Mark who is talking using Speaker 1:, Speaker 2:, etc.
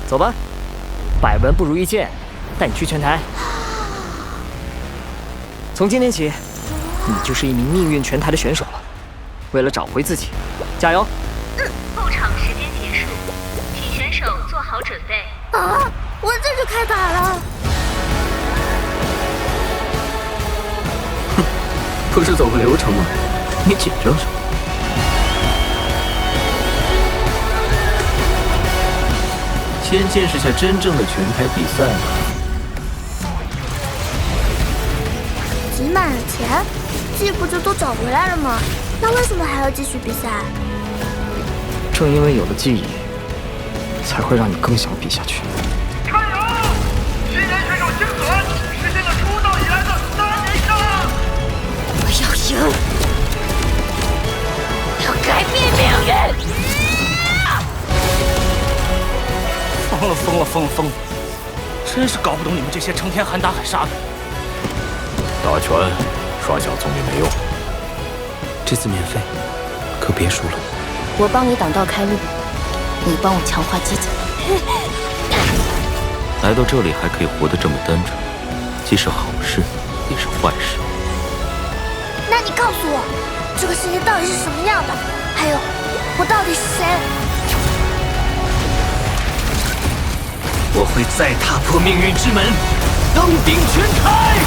Speaker 1: 走吧，百闻不如一见，带你去拳台。从今天起，你就是一名命运拳台的选手了。为了找回自己，加油！
Speaker 2: 后场时间结束，请选手做好准备。
Speaker 3: 啊！我这就开打了。
Speaker 4: 哼，不是走个流程吗？你紧张什么？先见识下真正的拳台比赛吧。
Speaker 3: 集满了钱，记不就都找回来了吗？那为什么还要继续比赛？
Speaker 1: 正因为有了记忆，才会让你更想比下去。
Speaker 5: 加油！新人选手金隼实现了出道以来的3连胜。
Speaker 3: 我要赢，我要改变命运。
Speaker 5: 疯了！真是搞不懂你们这些成天喊打喊杀的。
Speaker 4: 打拳耍小聪明没用，
Speaker 6: 这次免费，可别输了。
Speaker 7: 我帮你挡道开路，你帮我强化机甲。
Speaker 6: 来到这里还可以活得这么单纯，既是好事，也是坏事。
Speaker 3: 那你告诉我，这个世界到底是什么样的？还有，我到底是谁？
Speaker 4: 我会再踏破命运之门，登顶拳台。